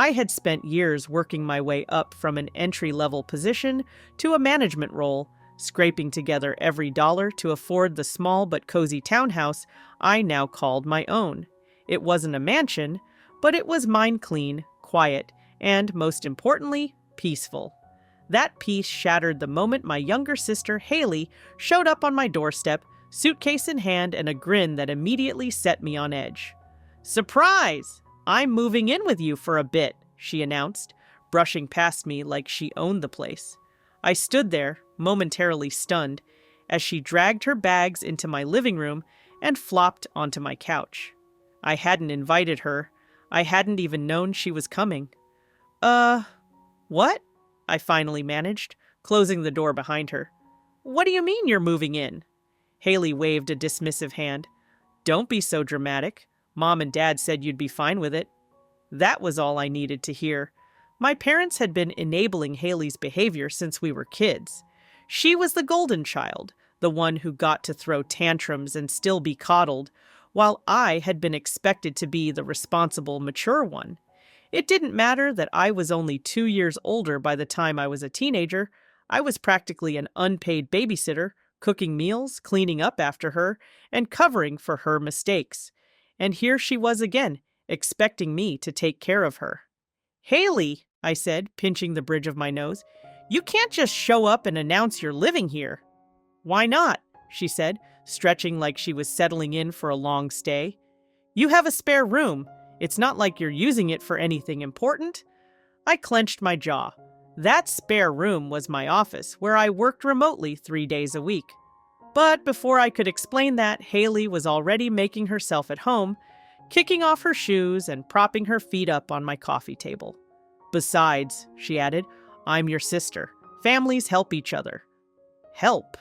I had spent years working my way up from an entry-level position to a management role, scraping together every dollar to afford the small but cozy townhouse I now called my own. It wasn't a mansion, but it was mine clean, quiet, and, most importantly, peaceful. That peace shattered the moment my younger sister, Haley, showed up on my doorstep, suitcase in hand and a grin that immediately set me on edge. "Surprise! I'm moving in with you for a bit," she announced, brushing past me like she owned the place. I stood there, momentarily stunned, as she dragged her bags into my living room and flopped onto my couch. I hadn't invited her. I hadn't even known she was coming. What?" I finally managed, closing the door behind her. "What do you mean you're moving in?" Haley waved a dismissive hand. "Don't be so dramatic. Mom and Dad said you'd be fine with it." That was all I needed to hear. My parents had been enabling Haley's behavior since we were kids. She was the golden child, the one who got to throw tantrums and still be coddled, while I had been expected to be the responsible, mature one. It didn't matter that I was only 2 years older by the time I was a teenager. I was practically an unpaid babysitter, cooking meals, cleaning up after her, and covering for her mistakes. And here she was again, expecting me to take care of her. "Haley," I said, pinching the bridge of my nose, "you can't just show up and announce you're living here." "Why not?" she said, stretching like she was settling in for a long stay. "You have a spare room. It's not like you're using it for anything important." I clenched my jaw. That spare room was my office, where I worked remotely 3 days a week. But before I could explain that, Haley was already making herself at home, kicking off her shoes and propping her feet up on my coffee table. "Besides," she added, "I'm your sister. Families help each other." Help.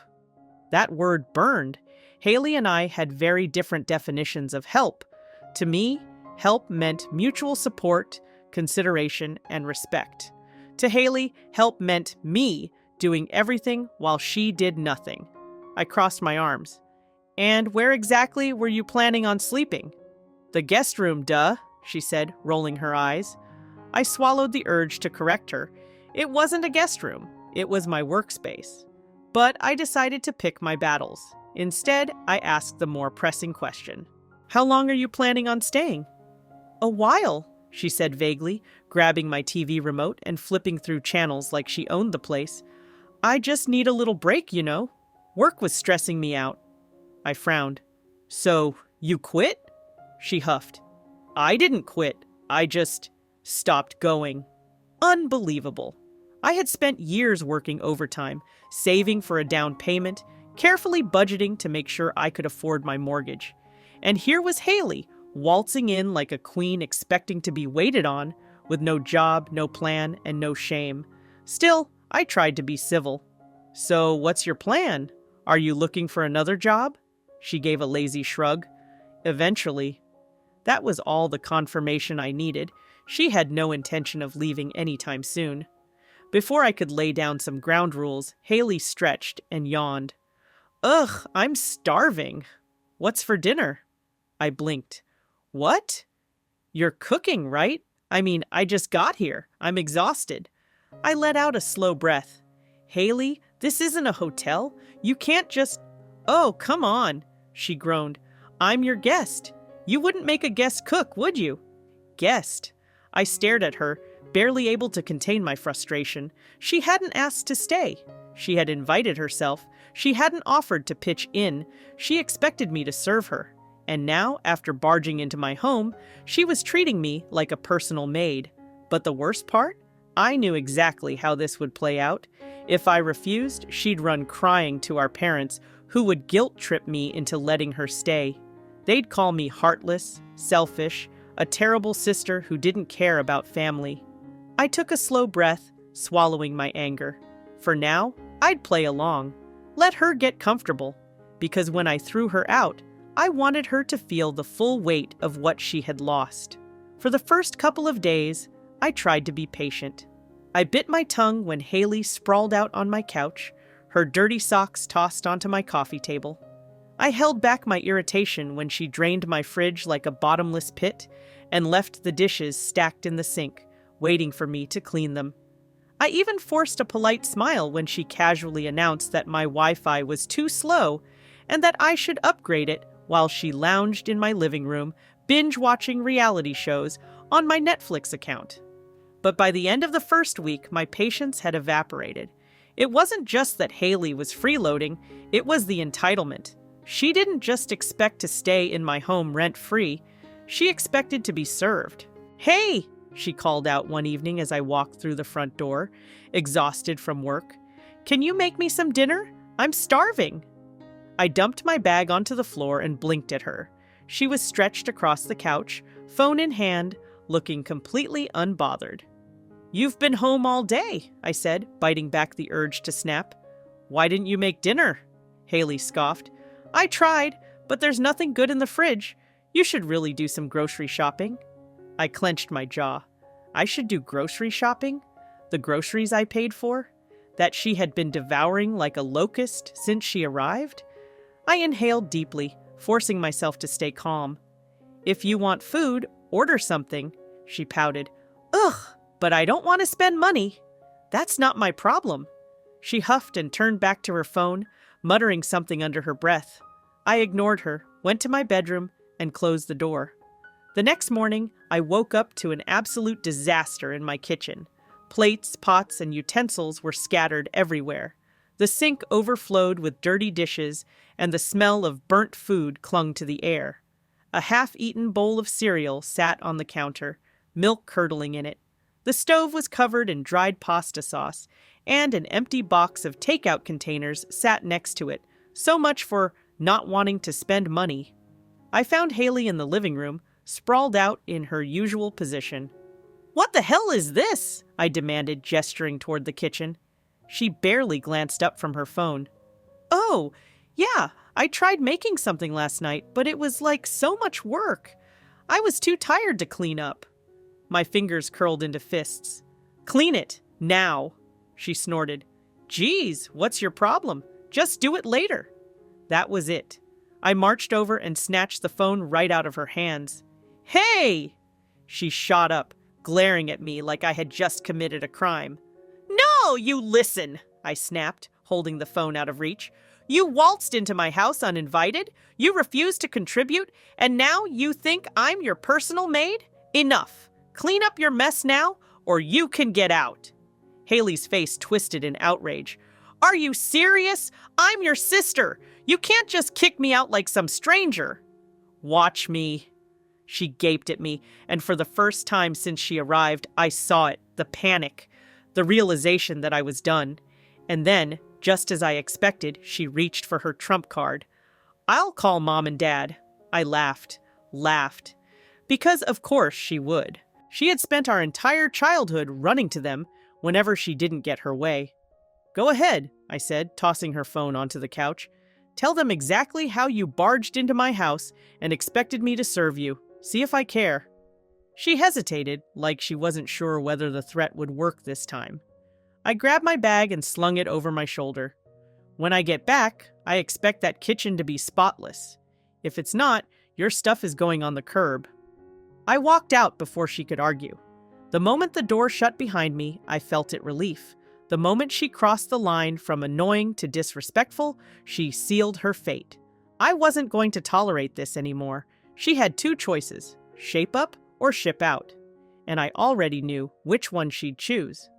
That word burned. Haley and I had very different definitions of help. To me, help meant mutual support, consideration, and respect. To Haley, help meant me doing everything while she did nothing. I crossed my arms. "And where exactly were you planning on sleeping?" "The guest room, duh," she said, rolling her eyes. I swallowed the urge to correct her. It wasn't a guest room. It was my workspace. But I decided to pick my battles. Instead, I asked the more pressing question. "How long are you planning on staying?" "A while," she said vaguely, grabbing my TV remote and flipping through channels like she owned the place. "I just need a little break, you know. Work was stressing me out." I frowned. "So, you quit?" She huffed. "I didn't quit. I just stopped going." Unbelievable. I had spent years working overtime, saving for a down payment, carefully budgeting to make sure I could afford my mortgage. And here was Haley, waltzing in like a queen expecting to be waited on, with no job, no plan, and no shame. Still, I tried to be civil. "So, what's your plan? Are you looking for another job?" She gave a lazy shrug. "Eventually." That was all the confirmation I needed. She had no intention of leaving anytime soon. Before I could lay down some ground rules, Haley stretched and yawned. "Ugh, I'm starving. What's for dinner?" I blinked. "What? You're cooking, right? I mean, I just got here. I'm exhausted." I let out a slow breath. "Haley, this isn't a hotel. You can't just—" "Oh, come on," she groaned. "I'm your guest. You wouldn't make a guest cook, would you?" "Guest?" I stared at her, barely able to contain my frustration. She hadn't asked to stay. She had invited herself. She hadn't offered to pitch in. She expected me to serve her. And now, after barging into my home, she was treating me like a personal maid. But the worst part? I knew exactly how this would play out. If I refused, she'd run crying to our parents, who would guilt-trip me into letting her stay. They'd call me heartless, selfish, a terrible sister who didn't care about family. I took a slow breath, swallowing my anger. For now, I'd play along. Let her get comfortable. Because when I threw her out, I wanted her to feel the full weight of what she had lost. For the first couple of days, I tried to be patient. I bit my tongue when Haley sprawled out on my couch, her dirty socks tossed onto my coffee table. I held back my irritation when she drained my fridge like a bottomless pit and left the dishes stacked in the sink, waiting for me to clean them. I even forced a polite smile when she casually announced that my Wi-Fi was too slow and that I should upgrade it while she lounged in my living room, binge-watching reality shows on my Netflix account. But by the end of the first week, my patience had evaporated. It wasn't just that Haley was freeloading, it was the entitlement. She didn't just expect to stay in my home rent-free, she expected to be served. "Hey!" she called out one evening as I walked through the front door, exhausted from work. "Can you make me some dinner? I'm starving." I dumped my bag onto the floor and blinked at her. She was stretched across the couch, phone in hand, looking completely unbothered. "You've been home all day," I said, biting back the urge to snap. "Why didn't you make dinner?" Haley scoffed. "I tried, but there's nothing good in the fridge. You should really do some grocery shopping." I clenched my jaw. I should do grocery shopping? The groceries I paid for? That she had been devouring like a locust since she arrived? I inhaled deeply, forcing myself to stay calm. "If you want food, order something," she pouted. "Ugh, but I don't want to spend money." "That's not my problem." She huffed and turned back to her phone, muttering something under her breath. I ignored her, went to my bedroom, and closed the door. The next morning, I woke up to an absolute disaster in my kitchen. Plates, pots, and utensils were scattered everywhere. The sink overflowed with dirty dishes, and the smell of burnt food clung to the air. A half-eaten bowl of cereal sat on the counter, milk curdling in it. The stove was covered in dried pasta sauce, and an empty box of takeout containers sat next to it. So much for not wanting to spend money. I found Haley in the living room, sprawled out in her usual position. "What the hell is this?" I demanded, gesturing toward the kitchen. She barely glanced up from her phone. "Oh, yeah, I tried making something last night, but it was like so much work. I was too tired to clean up." My fingers curled into fists. "Clean it, now," she snorted. "Geez, what's your problem? Just do it later." That was it. I marched over and snatched the phone right out of her hands. "Hey!" She shot up, glaring at me like I had just committed a crime. "No, you listen!" I snapped, holding the phone out of reach. "You waltzed into my house uninvited, you refused to contribute, and now you think I'm your personal maid? Enough! Clean up your mess now, or you can get out." Haley's face twisted in outrage. "Are you serious? I'm your sister! You can't just kick me out like some stranger." "Watch me." She gaped at me, and for the first time since she arrived, I saw it, the panic, the realization that I was done. And then, just as I expected, she reached for her trump card. "I'll call Mom and Dad." I laughed. Because of course she would. She had spent our entire childhood running to them whenever she didn't get her way. "Go ahead," I said, tossing her phone onto the couch. "Tell them exactly how you barged into my house and expected me to serve you. See if I care." She hesitated, like she wasn't sure whether the threat would work this time. I grabbed my bag and slung it over my shoulder. "When I get back, I expect that kitchen to be spotless. If it's not, your stuff is going on the curb." I walked out before she could argue. The moment the door shut behind me, I felt it relief. The moment she crossed the line from annoying to disrespectful, she sealed her fate. I wasn't going to tolerate this anymore. She had two choices, shape up or ship out. And I already knew which one she'd choose.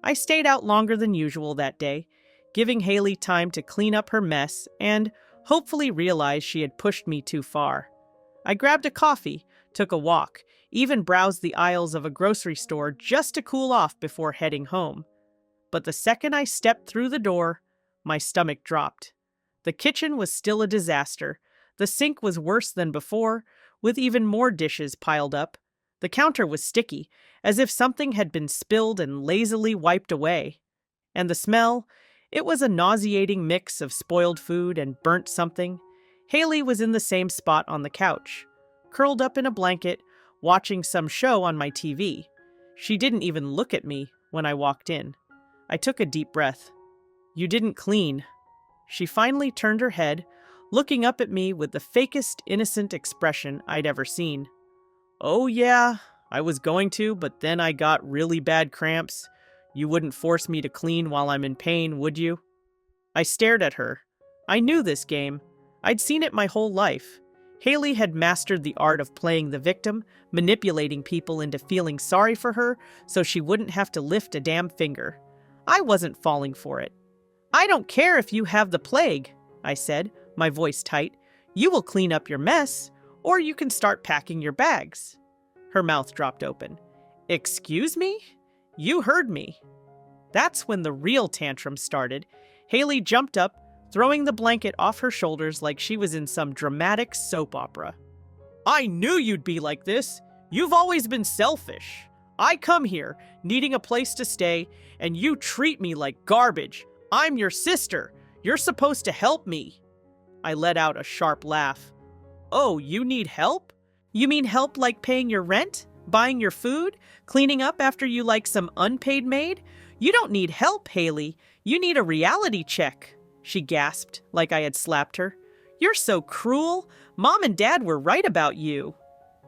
I stayed out longer than usual that day, giving Haley time to clean up her mess and hopefully realize she had pushed me too far. I grabbed a coffee, took a walk, even browsed the aisles of a grocery store just to cool off before heading home. But the second I stepped through the door, my stomach dropped. The kitchen was still a disaster. The sink was worse than before, with even more dishes piled up. The counter was sticky, as if something had been spilled and lazily wiped away. And the smell, it was a nauseating mix of spoiled food and burnt something. Haley was in the same spot on the couch, curled up in a blanket, watching some show on my TV. She didn't even look at me when I walked in. I took a deep breath. "You didn't clean." She finally turned her head, looking up at me with the fakest innocent expression I'd ever seen. "Oh yeah," I was going to, but then I got really bad cramps. You wouldn't force me to clean while I'm in pain, would you? I stared at her. I knew this game. I'd seen it my whole life. Haley had mastered the art of playing the victim, manipulating people into feeling sorry for her so she wouldn't have to lift a damn finger. I wasn't falling for it. I don't care if you have the plague, I said, my voice tight. You will clean up your mess, or you can start packing your bags. Her mouth dropped open. Excuse me? You heard me. That's when the real tantrum started. Haley jumped up, throwing the blanket off her shoulders like she was in some dramatic soap opera. I knew you'd be like this. You've always been selfish. I come here, needing a place to stay, and you treat me like garbage. I'm your sister. You're supposed to help me. I let out a sharp laugh. Oh, you need help? You mean help like paying your rent, buying your food, cleaning up after you like some unpaid maid? You don't need help, Haley. You need a reality check, she gasped like I had slapped her. You're so cruel. Mom and Dad were right about you.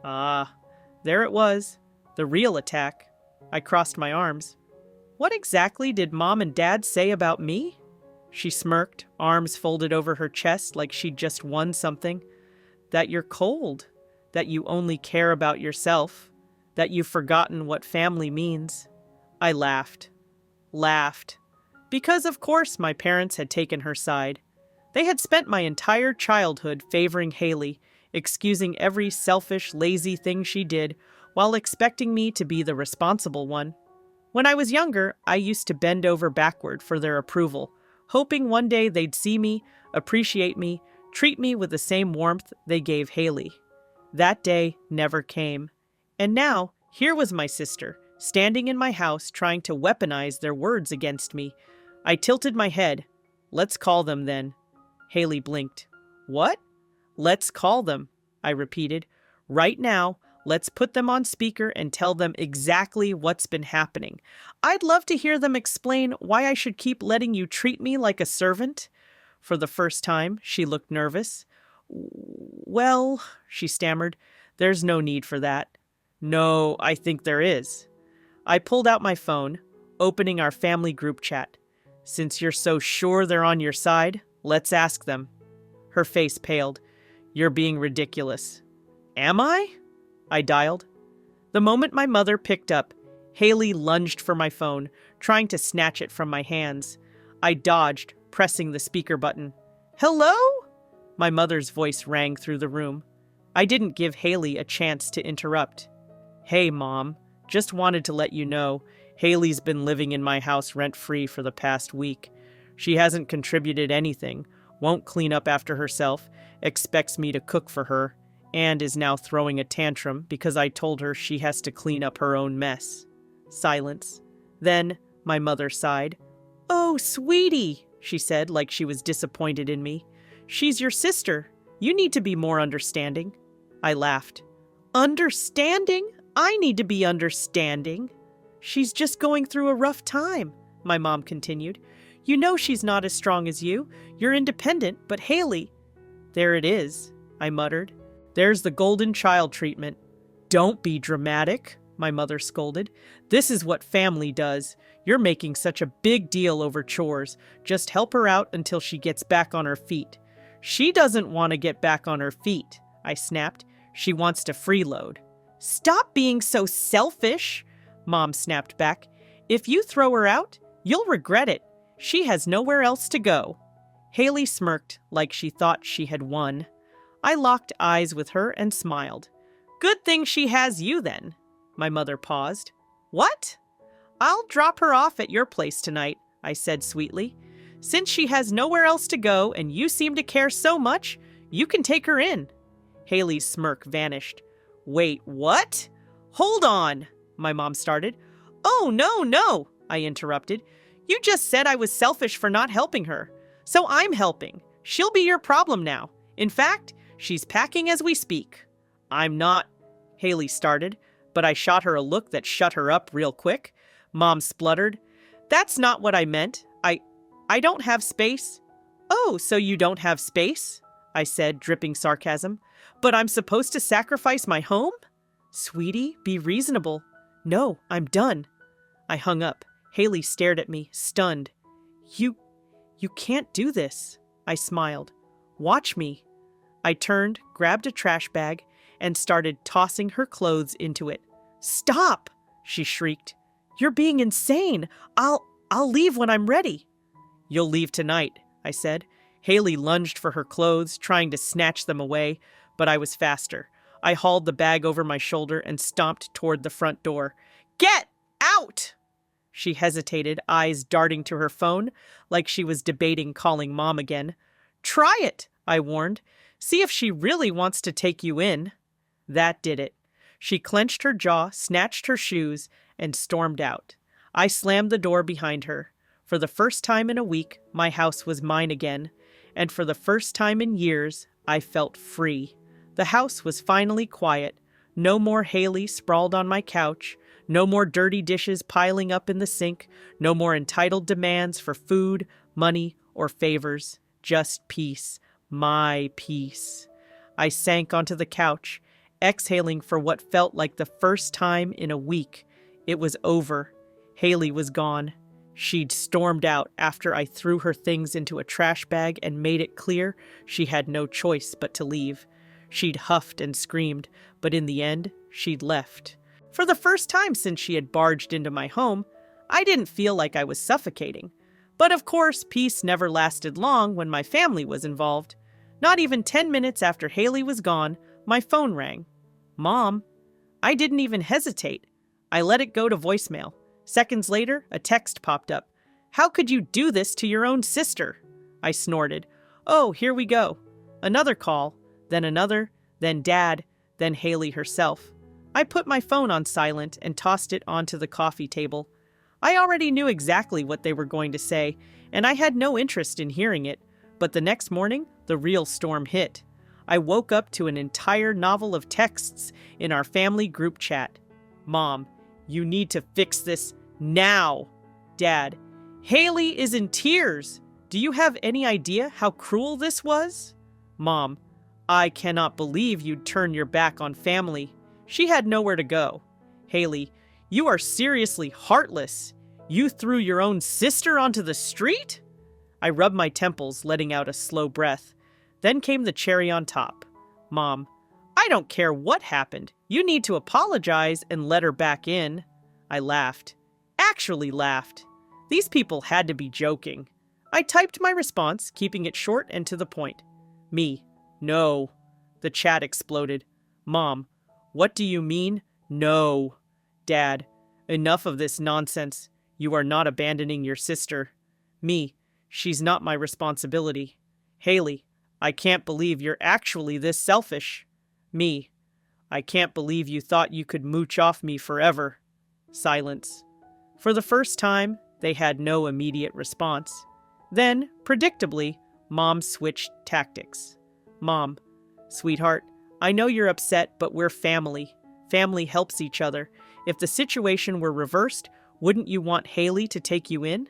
There it was, the real attack. I crossed my arms. What exactly did Mom and Dad say about me? She smirked, arms folded over her chest like she'd just won something. That you're cold, that you only care about yourself, that you've forgotten what family means. I laughed. Because of course my parents had taken her side. They had spent my entire childhood favoring Haley, excusing every selfish, lazy thing she did, while expecting me to be the responsible one. When I was younger, I used to bend over backward for their approval, hoping one day they'd see me, appreciate me, treat me with the same warmth they gave Haley. That day never came. And now, here was my sister, standing in my house trying to weaponize their words against me. I tilted my head. Let's call them then. Haley blinked. What? Let's call them, I repeated. Right now, let's put them on speaker and tell them exactly what's been happening. I'd love to hear them explain why I should keep letting you treat me like a servant. For the first time, she looked nervous. Well, she stammered, there's no need for that. No, I think there is. I pulled out my phone, opening our family group chat. Since you're so sure they're on your side, let's ask them. Her face paled. You're being ridiculous. Am I? I dialed. The moment my mother picked up, Haley lunged for my phone, trying to snatch it from my hands. I dodged, pressing the speaker button. Hello? My mother's voice rang through the room. I didn't give Haley a chance to interrupt. Hey, Mom. Just wanted to let you know, Haley's been living in my house rent-free for the past week. She hasn't contributed anything, won't clean up after herself, expects me to cook for her, and is now throwing a tantrum because I told her she has to clean up her own mess. Silence. Then, my mother sighed. Oh, sweetie, she said like she was disappointed in me. She's your sister. You need to be more understanding. I laughed. Understanding? I need to be understanding. She's just going through a rough time, my mom continued. You know she's not as strong as you. You're independent, but Haley... There it is, I muttered. There's the golden child treatment. Don't be dramatic, my mother scolded. This is what family does. You're making such a big deal over chores. Just help her out until she gets back on her feet. She doesn't want to get back on her feet, I snapped. She wants to freeload. Stop being so selfish, Mom snapped back. If you throw her out, you'll regret it. She has nowhere else to go. Haley smirked like she thought she had won. I locked eyes with her and smiled. Good thing she has you then. My mother paused. What? I'll drop her off at your place tonight, I said sweetly. Since she has nowhere else to go and you seem to care so much, you can take her in. Haley's smirk vanished. Wait, what? Hold on, my mom started. Oh, no, I interrupted. You just said I was selfish for not helping her. So I'm helping. She'll be your problem now. In fact, she's packing as we speak. I'm not, Haley started, but I shot her a look that shut her up real quick. Mom spluttered. That's not what I meant. I don't have space. Oh, so you don't have space? I said, dripping sarcasm. But I'm supposed to sacrifice my home? Sweetie, be reasonable. No, I'm done. I hung up. Haley stared at me, stunned. You can't do this. I smiled. Watch me. I turned, grabbed a trash bag, and started tossing her clothes into it. Stop! She shrieked. You're being insane. I'll leave when I'm ready. You'll leave tonight, I said. Haley lunged for her clothes, trying to snatch them away, but I was faster. I hauled the bag over my shoulder and stomped toward the front door. Get out! She hesitated, eyes darting to her phone, like she was debating calling Mom again. Try it, I warned. See if she really wants to take you in. That did it. She clenched her jaw, snatched her shoes, and stormed out. I slammed the door behind her. For the first time in a week, my house was mine again, and for the first time in years, I felt free. The house was finally quiet. No more Haley sprawled on my couch. No more dirty dishes piling up in the sink. No more entitled demands for food, money, or favors. Just peace. My peace. I sank onto the couch, exhaling for what felt like the first time in a week. It was over. Haley was gone. She'd stormed out after I threw her things into a trash bag and made it clear she had no choice but to leave. She'd huffed and screamed, but in the end, she'd left. For the first time since she had barged into my home, I didn't feel like I was suffocating. But of course, peace never lasted long when my family was involved. Not even 10 minutes after Haley was gone, my phone rang. Mom. I didn't even hesitate. I let it go to voicemail. Seconds later, a text popped up. How could you do this to your own sister? I snorted. Oh, here we go. Another call, then another, then Dad, then Haley herself. I put my phone on silent and tossed it onto the coffee table. I already knew exactly what they were going to say, and I had no interest in hearing it. But the next morning, the real storm hit. I woke up to an entire novel of texts in our family group chat. Mom, you need to fix this now. Dad, Haley is in tears. Do you have any idea how cruel this was? Mom, I cannot believe you'd turn your back on family. She had nowhere to go. Haley, you are seriously heartless. You threw your own sister onto the street? I rubbed my temples, letting out a slow breath. Then came the cherry on top. Mom, I don't care what happened. You need to apologize and let her back in. I laughed. Actually laughed. These people had to be joking. I typed my response, keeping it short and to the point. Me. No. The chat exploded. Mom, what do you mean? No. Dad, enough of this nonsense. You are not abandoning your sister. Me, she's not my responsibility. Haley, I can't believe you're actually this selfish. Me, I can't believe you thought you could mooch off me forever. Silence. For the first time, they had no immediate response. Then, predictably, Mom switched tactics. Mom, sweetheart, I know you're upset, but we're family. Family helps each other. If the situation were reversed, wouldn't you want Haley to take you in?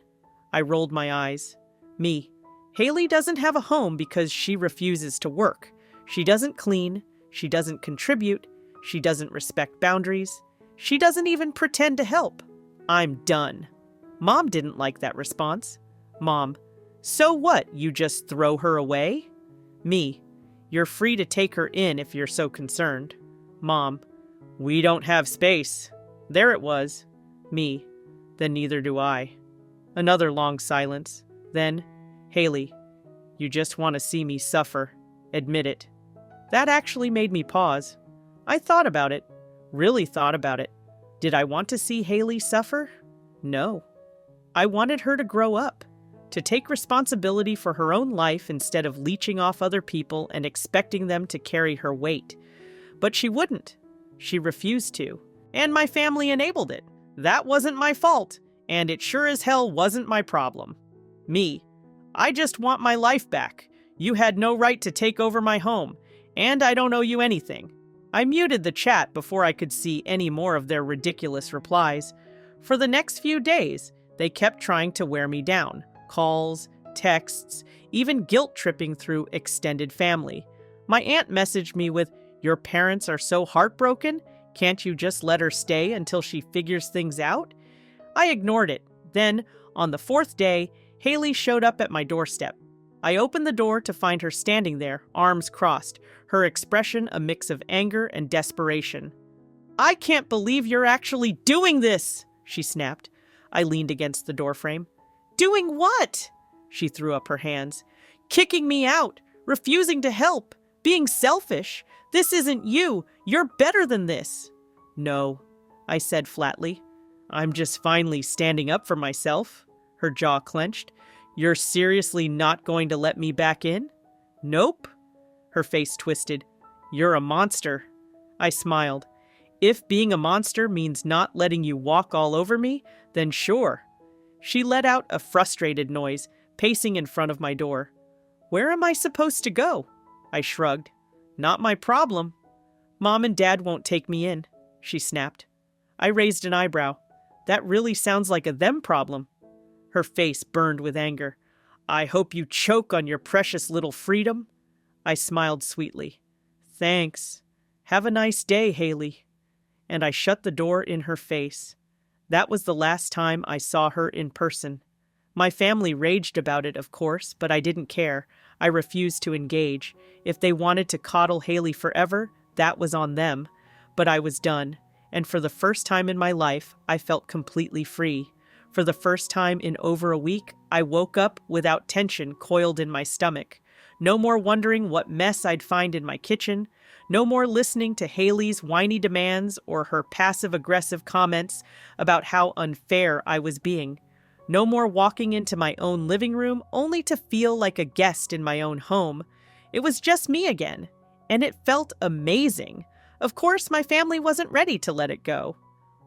I rolled my eyes. Me. Haley doesn't have a home because she refuses to work. She doesn't clean. She doesn't contribute. She doesn't respect boundaries. She doesn't even pretend to help. I'm done. Mom didn't like that response. Mom. So what? You just throw her away? Me. You're free to take her in if you're so concerned. Mom. We don't have space. There it was. Me. Then neither do I. Another long silence. Then, Haley, you just want to see me suffer. Admit it. That actually made me pause. I thought about it. Really thought about it. Did I want to see Haley suffer? No. I wanted her to grow up, to take responsibility for her own life instead of leeching off other people and expecting them to carry her weight. But she wouldn't. She refused to. And my family enabled it. That wasn't my fault, and it sure as hell wasn't my problem. Me. I just want my life back. You had no right to take over my home, and I don't owe you anything. I muted the chat before I could see any more of their ridiculous replies. For the next few days, they kept trying to wear me down. Calls, texts, even guilt-tripping through extended family. My aunt messaged me with, "Your parents are so heartbroken? Can't you just let her stay until she figures things out? I ignored it. Then, on the fourth day, Haley showed up at my doorstep. I opened the door to find her standing there, arms crossed, her expression a mix of anger and desperation. "I can't believe you're actually doing this!" she snapped. I leaned against the doorframe. "Doing what?" She threw up her hands. "Kicking me out, refusing to help, being selfish. This isn't you. You're better than this." "No," I said flatly. "I'm just finally standing up for myself." Her jaw clenched. "You're seriously not going to let me back in?" "Nope." Her face twisted. "You're a monster." I smiled. "If being a monster means not letting you walk all over me, then sure." She let out a frustrated noise, pacing in front of my door. "Where am I supposed to go?" I shrugged. "Not my problem." "Mom and Dad won't take me in," she snapped. I raised an eyebrow. "That really sounds like a them problem." Her face burned with anger. "I hope you choke on your precious little freedom." I smiled sweetly. "Thanks. Have a nice day, Haley." And I shut the door in her face. That was the last time I saw her in person. My family raged about it, of course, but I didn't care. I refused to engage. If they wanted to coddle Haley forever, that was on them. But I was done, and for the first time in my life, I felt completely free. For the first time in over a week, I woke up without tension coiled in my stomach. No more wondering what mess I'd find in my kitchen. No more listening to Haley's whiny demands or her passive-aggressive comments about how unfair I was being. No more walking into my own living room only to feel like a guest in my own home. It was just me again, and it felt amazing. Of course, my family wasn't ready to let it go.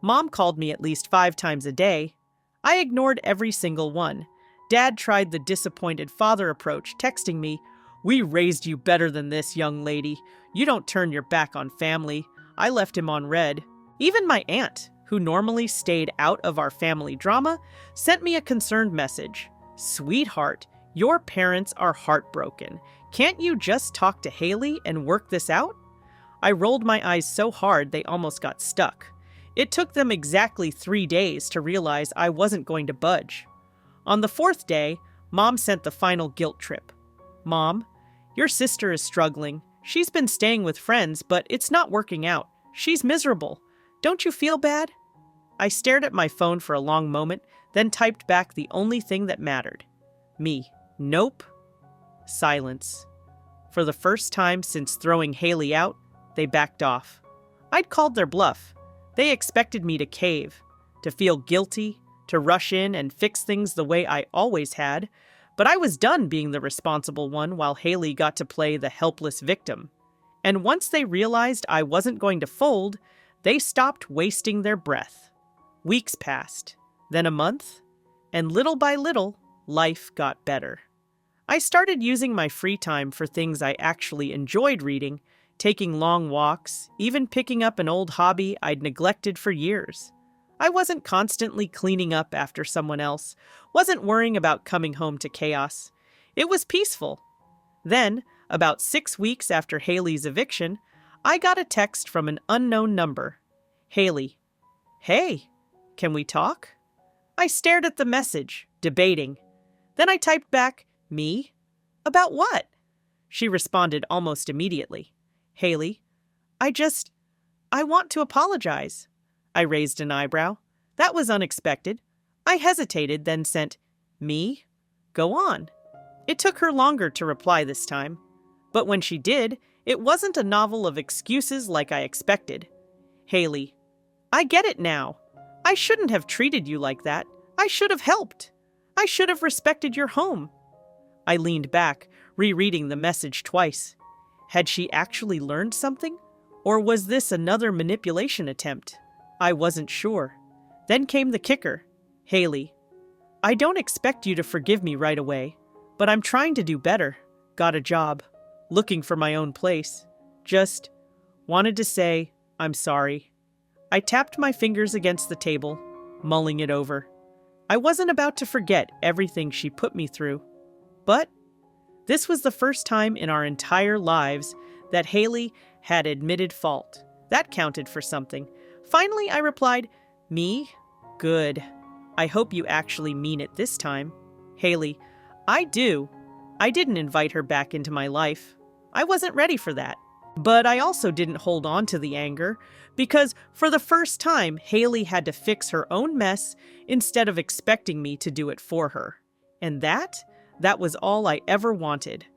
Mom called me at least 5 times a day. I ignored every single one. Dad tried the disappointed father approach, texting me, "We raised you better than this, young lady. You don't turn your back on family." I left him on red. Even my aunt, who normally stayed out of our family drama, sent me a concerned message. "Sweetheart, your parents are heartbroken. Can't you just talk to Haley and work this out?" I rolled my eyes so hard they almost got stuck. It took them exactly 3 days to realize I wasn't going to budge. On the 4th day, Mom sent the final guilt trip. "Mom, your sister is struggling. She's been staying with friends, but it's not working out. She's miserable. Don't you feel bad?" I stared at my phone for a long moment, then typed back the only thing that mattered. Me. Nope. Silence. For the first time since throwing Haley out, they backed off. I'd called their bluff. They expected me to cave, to feel guilty, to rush in and fix things the way I always had, but I was done being the responsible one while Haley got to play the helpless victim. And once they realized I wasn't going to fold, they stopped wasting their breath. Weeks passed, then a month, and little by little, life got better. I started using my free time for things I actually enjoyed reading, taking long walks, even picking up an old hobby I'd neglected for years. I wasn't constantly cleaning up after someone else, wasn't worrying about coming home to chaos. It was peaceful. Then, about 6 weeks after Haley's eviction, I got a text from an unknown number. "Haley. Hey, can we talk?" I stared at the message, debating. Then I typed back, "Me? About what?" She responded almost immediately. "Haley, I want to apologize." I raised an eyebrow. That was unexpected. I hesitated, then sent, "Me? Go on." It took her longer to reply this time. But when she did, it wasn't a novel of excuses like I expected. "Haley, I get it now. I shouldn't have treated you like that. I should have helped. I should have respected your home." I leaned back, rereading the message twice. Had she actually learned something? Or was this another manipulation attempt? I wasn't sure. Then came the kicker. "Haley, I don't expect you to forgive me right away, but I'm trying to do better. Got a job. Looking for my own place. Just wanted to say I'm sorry." I tapped my fingers against the table, mulling it over. I wasn't about to forget everything she put me through. But this was the first time in our entire lives that Haley had admitted fault, That counted for something. Finally, I replied, "Me? Good. I hope you actually mean it this time." Haley, "I do. I didn't invite her back into my life. I wasn't ready for that." But I also didn't hold on to the anger, because for the first time, Haley had to fix her own mess instead of expecting me to do it for her. And that was all I ever wanted.